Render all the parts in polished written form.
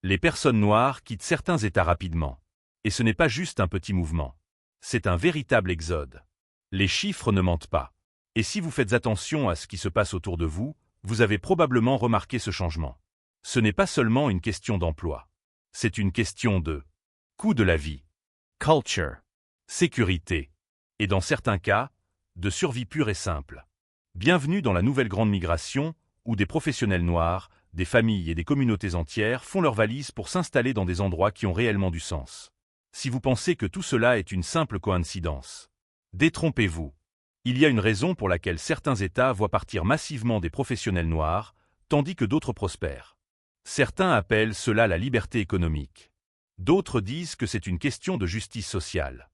Les personnes noires quittent certains États rapidement. Et ce n'est pas juste un petit mouvement. C'est un véritable exode. Les chiffres ne mentent pas. Et si vous faites attention à ce qui se passe autour de vous, vous avez probablement remarqué ce changement. Ce n'est pas seulement une question d'emploi. C'est une question de coût de la vie, culture, sécurité, et dans certains cas, de survie pure et simple. Bienvenue dans la nouvelle grande migration, où des professionnels noirs, des familles et des communautés entières font leurs valises pour s'installer dans des endroits qui ont réellement du sens. Si vous pensez que tout cela est une simple coïncidence, détrompez-vous. Il y a une raison pour laquelle certains États voient partir massivement des professionnels noirs, tandis que d'autres prospèrent. Certains appellent cela la liberté économique. D'autres disent que c'est une question de justice sociale.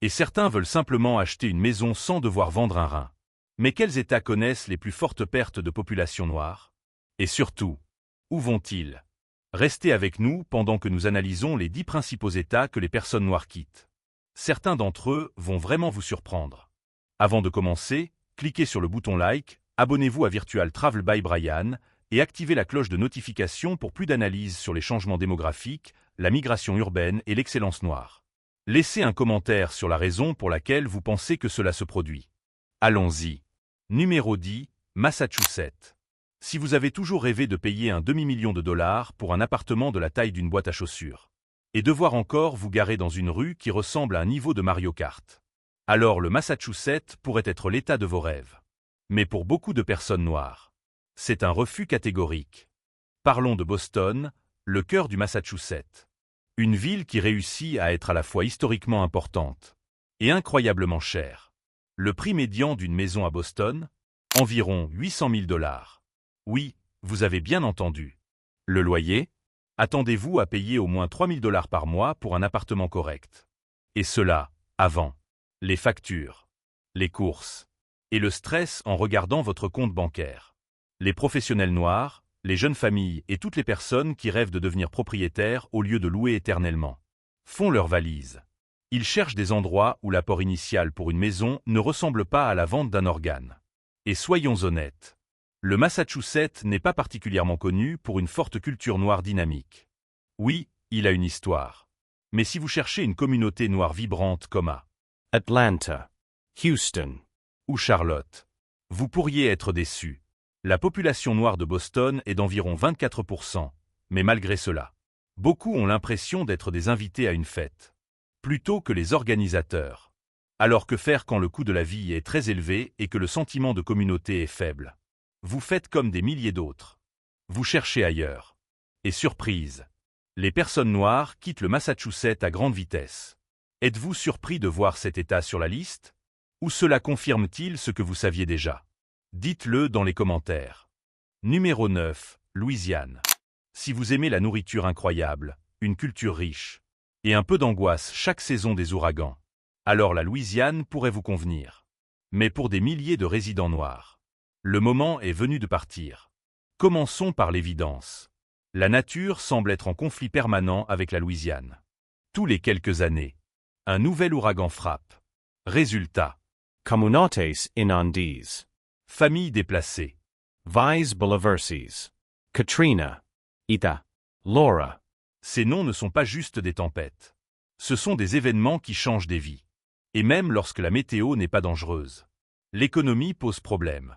Et certains veulent simplement acheter une maison sans devoir vendre un rein. Mais quels États connaissent les plus fortes pertes de population noire? Et surtout, où vont-ils? Restez avec nous pendant que nous analysons les 10 principaux États que les personnes noires quittent. Certains d'entre eux vont vraiment vous surprendre. Avant de commencer, cliquez sur le bouton like, abonnez-vous à Virtual Travel by Brian et activez la cloche de notification pour plus d'analyses sur les changements démographiques, la migration urbaine et l'excellence noire. Laissez un commentaire sur la raison pour laquelle vous pensez que cela se produit. Allons-y. Numéro 10, Massachusetts. Si vous avez toujours rêvé de payer un demi-million de dollars pour un appartement de la taille d'une boîte à chaussures, et devoir encore vous garer dans une rue qui ressemble à un niveau de Mario Kart, alors le Massachusetts pourrait être l'état de vos rêves. Mais pour beaucoup de personnes noires, c'est un refus catégorique. Parlons de Boston, le cœur du Massachusetts. Une ville qui réussit à être à la fois historiquement importante et incroyablement chère. Le prix médian d'une maison à Boston? Environ 800 000 dollars. Oui, vous avez bien entendu. Le loyer? Attendez-vous à payer au moins 3 000 dollars par mois pour un appartement correct. Et cela, avant les factures, les courses et le stress en regardant votre compte bancaire. Les professionnels noirs, les jeunes familles et toutes les personnes qui rêvent de devenir propriétaires au lieu de louer éternellement font leurs valises. Ils cherchent des endroits où l'apport initial pour une maison ne ressemble pas à la vente d'un organe. Et soyons honnêtes, le Massachusetts n'est pas particulièrement connu pour une forte culture noire dynamique. Oui, il a une histoire. Mais si vous cherchez une communauté noire vibrante comme à Atlanta, Houston ou Charlotte, vous pourriez être déçu. La population noire de Boston est d'environ 24%, mais malgré cela, beaucoup ont l'impression d'être des invités à une fête, plutôt que les organisateurs. Alors que faire quand le coût de la vie est très élevé et que le sentiment de communauté est faible? Vous faites comme des milliers d'autres. Vous cherchez ailleurs. Et surprise, les personnes noires quittent le Massachusetts à grande vitesse. Êtes-vous surpris de voir cet État sur la liste? Ou cela confirme-t-il ce que vous saviez déjà? Dites-le dans les commentaires. Numéro 9, Louisiane. Si vous aimez la nourriture incroyable, une culture riche, et un peu d'angoisse chaque saison des ouragans, alors la Louisiane pourrait vous convenir. Mais pour des milliers de résidents noirs, le moment est venu de partir. Commençons par l'évidence. La nature semble être en conflit permanent avec la Louisiane. Tous les quelques années, un nouvel ouragan frappe. Résultat. Comunautés inundadas, Familles déplacées. Vies bouleversées, Katrina, Ita, Laura. Ces noms ne sont pas juste des tempêtes. Ce sont des événements qui changent des vies. Et même lorsque la météo n'est pas dangereuse. L'économie pose problème.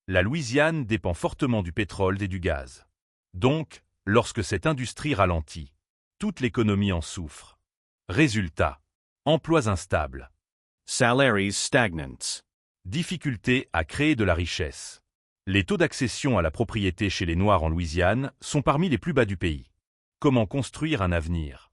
La Louisiane dépend fortement du pétrole et du gaz. Donc, lorsque cette industrie ralentit, toute l'économie en souffre. Résultat. Emplois instables. Salaries stagnants. Difficulté à créer de la richesse. Les taux d'accession à la propriété chez les Noirs en Louisiane sont parmi les plus bas du pays. Comment construire un avenir?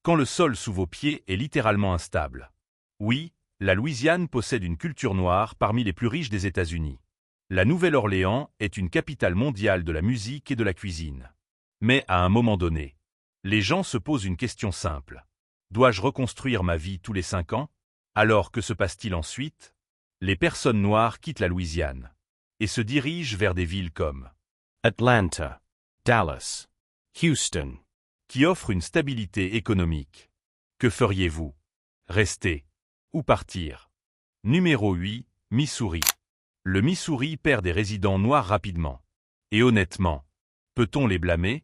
Quand le sol sous vos pieds est littéralement instable. Oui, la Louisiane possède une culture noire parmi les plus riches des États-Unis. La Nouvelle-Orléans est une capitale mondiale de la musique et de la cuisine. Mais à un moment donné, les gens se posent une question simple. Dois-je reconstruire ma vie tous les 5 ans? Alors que se passe-t-il ensuite? Les personnes noires quittent la Louisiane et se dirigent vers des villes comme Atlanta, Dallas, Houston, qui offrent une stabilité économique. Que feriez-vous? Rester ou partir? Numéro 8, Missouri. Le Missouri perd des résidents noirs rapidement. Et honnêtement, peut-on les blâmer?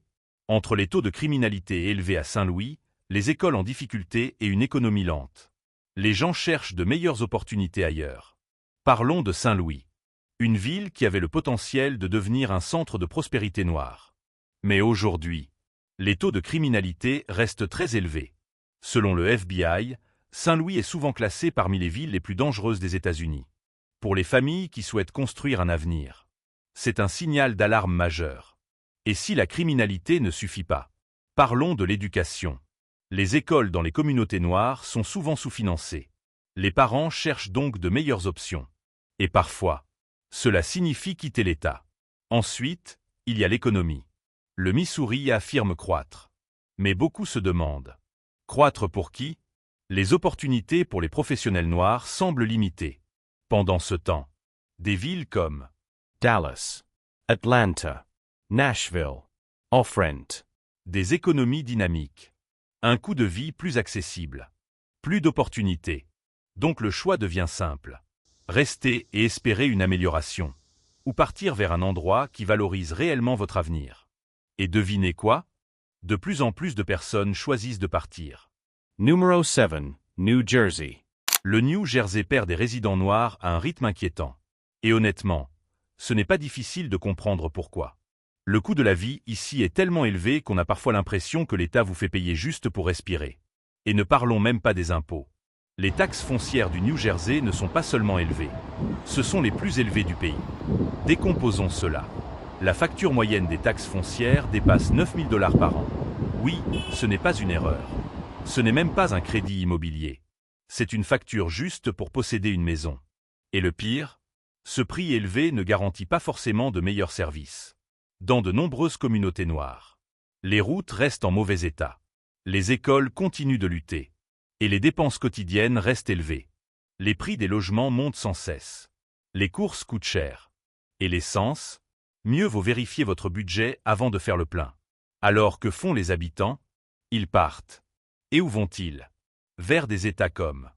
Entre les taux de criminalité élevés à Saint-Louis, les écoles en difficulté et une économie lente. Les gens cherchent de meilleures opportunités ailleurs. Parlons de Saint-Louis. Une ville qui avait le potentiel de devenir un centre de prospérité noire. Mais aujourd'hui, les taux de criminalité restent très élevés. Selon le FBI, Saint-Louis est souvent classé parmi les villes les plus dangereuses des États-Unis. Pour les familles qui souhaitent construire un avenir, c'est un signal d'alarme majeur. Et si la criminalité ne suffit pas, parlons de l'éducation. Les écoles dans les communautés noires sont souvent sous-financées. Les parents cherchent donc de meilleures options. Et parfois, cela signifie quitter l'État. Ensuite, il y a l'économie. Le Missouri affirme croître. Mais beaucoup se demandent. Croître pour qui? Les opportunités pour les professionnels noirs semblent limitées. Pendant ce temps, des villes comme Dallas, Atlanta, Nashville, offrent des économies dynamiques, un coût de vie plus accessible, plus d'opportunités. Donc le choix devient simple. Rester et espérer une amélioration, ou partir vers un endroit qui valorise réellement votre avenir. Et devinez quoi? De plus en plus de personnes choisissent de partir. Numero 7, New Jersey. Le New Jersey perd des résidents noirs à un rythme inquiétant. Et honnêtement, ce n'est pas difficile de comprendre pourquoi. Le coût de la vie ici est tellement élevé qu'on a parfois l'impression que l'État vous fait payer juste pour respirer. Et ne parlons même pas des impôts. Les taxes foncières du New Jersey ne sont pas seulement élevées. Ce sont les plus élevées du pays. Décomposons cela. La facture moyenne des taxes foncières dépasse 9 000 $ par an. Oui, ce n'est pas une erreur. Ce n'est même pas un crédit immobilier. C'est une facture juste pour posséder une maison. Et le pire, ce prix élevé ne garantit pas forcément de meilleurs services. Dans de nombreuses communautés noires, les routes restent en mauvais état. Les écoles continuent de lutter. Et les dépenses quotidiennes restent élevées. Les prix des logements montent sans cesse. Les courses coûtent cher. Et l'essence? Mieux vaut vérifier votre budget avant de faire le plein. Alors que font les habitants? Ils partent. Et où vont-ils? Vers des États comme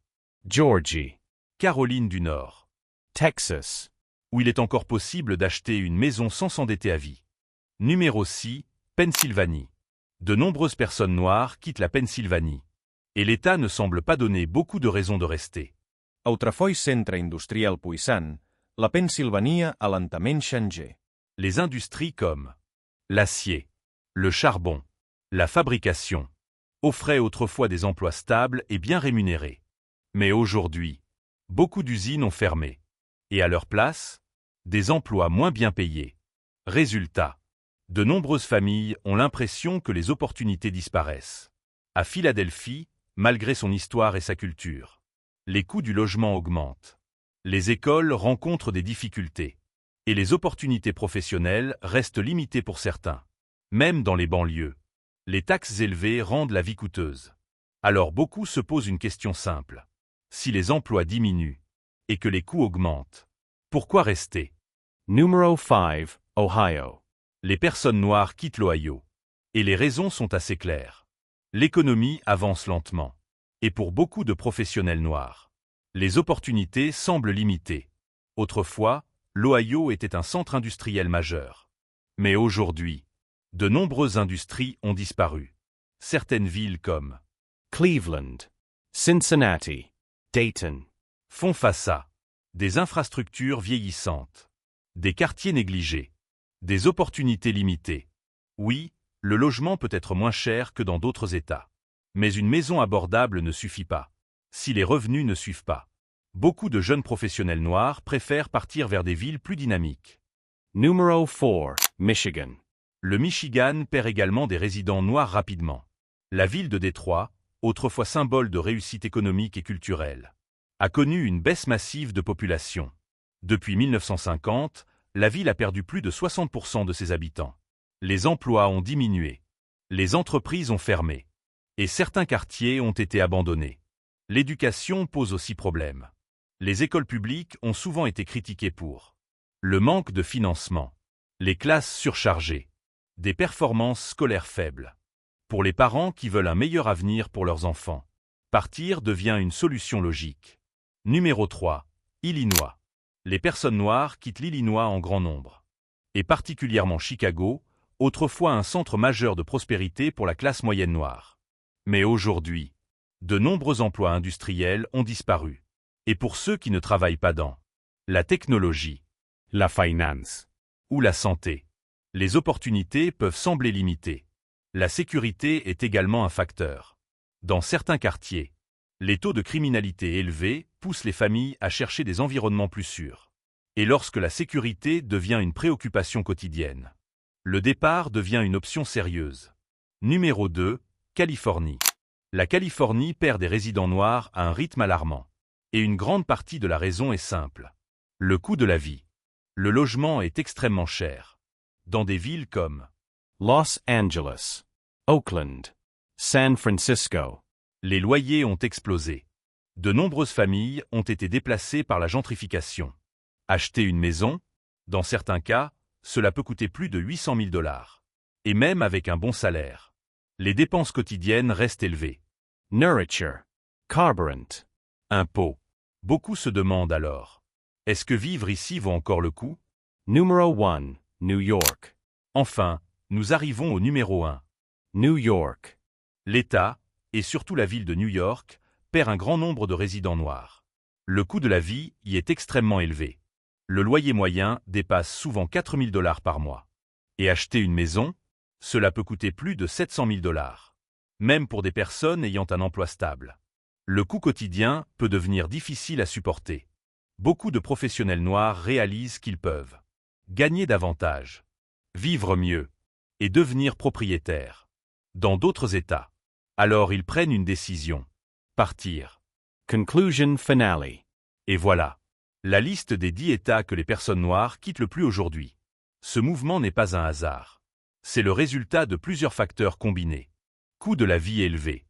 Georgie, Caroline du Nord, Texas, où il est encore possible d'acheter une maison sans s'endetter à vie. Numéro 6, Pennsylvanie. De nombreuses personnes noires quittent la Pennsylvanie. Et l'État ne semble pas donner beaucoup de raisons de rester. Outrefoi centre industrial puissant, la Pennsilvania a lentament changé. Les industries comme l'acier, le charbon, la fabrication, offraient autrefois des emplois stables et bien rémunérés. Mais aujourd'hui, beaucoup d'usines ont fermé. Et à leur place, des emplois moins bien payés. Résultat, de nombreuses familles ont l'impression que les opportunités disparaissent. À Philadelphie, malgré son histoire et sa culture, les coûts du logement augmentent. Les écoles rencontrent des difficultés. Et les opportunités professionnelles restent limitées pour certains. Même dans les banlieues, les taxes élevées rendent la vie coûteuse. Alors beaucoup se posent une question simple. Si les emplois diminuent et que les coûts augmentent, pourquoi rester? Numero 5, Ohio. Les personnes noires quittent l'Ohio. Et les raisons sont assez claires. L'économie avance lentement. Et pour beaucoup de professionnels noirs, les opportunités semblent limitées. Autrefois, l'Ohio était un centre industriel majeur. Mais aujourd'hui, de nombreuses industries ont disparu. Certaines villes comme Cleveland, Cincinnati, Dayton, font face à des infrastructures vieillissantes, des quartiers négligés, des opportunités limitées. Oui, le logement peut être moins cher que dans d'autres États. Mais une maison abordable ne suffit pas, si les revenus ne suivent pas. Beaucoup de jeunes professionnels noirs préfèrent partir vers des villes plus dynamiques. Numero 4, Michigan. Le Michigan perd également des résidents noirs rapidement. La ville de Détroit, autrefois symbole de réussite économique et culturelle, a connu une baisse massive de population. Depuis 1950, la ville a perdu plus de 60% de ses habitants. Les emplois ont diminué. Les entreprises ont fermé. Et certains quartiers ont été abandonnés. L'éducation pose aussi problème. Les écoles publiques ont souvent été critiquées pour le manque de financement, les classes surchargées, des performances scolaires faibles. Pour les parents qui veulent un meilleur avenir pour leurs enfants, partir devient une solution logique. Numéro 3, Illinois. Les personnes noires quittent l'Illinois en grand nombre. Et particulièrement Chicago, autrefois un centre majeur de prospérité pour la classe moyenne noire. Mais aujourd'hui, de nombreux emplois industriels ont disparu. Et pour ceux qui ne travaillent pas dans la technologie, La finance. ou la santé, les opportunités peuvent sembler limitées. La sécurité est également un facteur. Dans certains quartiers, les taux de criminalité élevés poussent les familles à chercher des environnements plus sûrs. Et lorsque la sécurité devient une préoccupation quotidienne, le départ devient une option sérieuse. Numéro 2, Californie. La Californie perd des résidents noirs à un rythme alarmant. Et une grande partie de la raison est simple. Le coût de la vie. Le logement est extrêmement cher. Dans des villes comme Los Angeles. Oakland. San Francisco. les loyers ont explosé. De nombreuses familles ont été déplacées par la gentrification. Acheter une maison, dans certains cas, cela peut coûter plus de 800 000 $. Et même avec un bon salaire, les dépenses quotidiennes restent élevées. Nurture. Carburant. Impôts. Beaucoup se demandent alors, est-ce que vivre ici vaut encore le coup? Numero 1. New York. Enfin, nous arrivons au numéro 1. New York. L'État, et surtout la ville de New York, perd un grand nombre de résidents noirs. Le coût de la vie y est extrêmement élevé. Le loyer moyen dépasse souvent 4 000 $ par mois. Et acheter une maison, cela peut coûter plus de 700 000 $. Même pour des personnes ayant un emploi stable. Le coût quotidien peut devenir difficile à supporter. Beaucoup de professionnels noirs réalisent qu'ils peuvent gagner davantage, vivre mieux et devenir propriétaires dans d'autres États. Alors ils prennent une décision. Partir. Conclusion finale. Et voilà. La liste des 10 États que les personnes noires quittent le plus aujourd'hui. Ce mouvement n'est pas un hasard. C'est le résultat de plusieurs facteurs combinés. Coût de la vie élevé.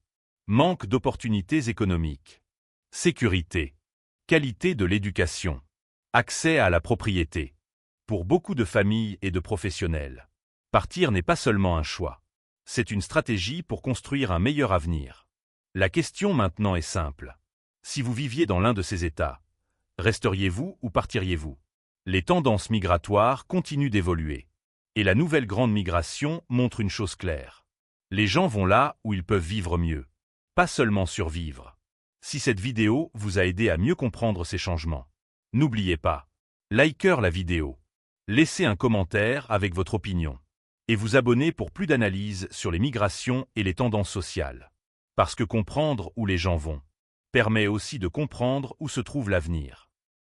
Manque d'opportunités économiques. Sécurité. Qualité de l'éducation. Accès à la propriété. Pour beaucoup de familles et de professionnels, partir n'est pas seulement un choix. C'est une stratégie pour construire un meilleur avenir. La question maintenant est simple. Si vous viviez dans l'un de ces États, resteriez-vous ou partiriez-vous? Les tendances migratoires continuent d'évoluer. Et la nouvelle grande migration montre une chose claire. Les gens vont là où ils peuvent vivre mieux. Pas seulement survivre. Si cette vidéo vous a aidé à mieux comprendre ces changements, n'oubliez pas, likez la vidéo, laissez un commentaire avec votre opinion, et vous abonnez pour plus d'analyses sur les migrations et les tendances sociales. Parce que comprendre où les gens vont permet aussi de comprendre où se trouve l'avenir.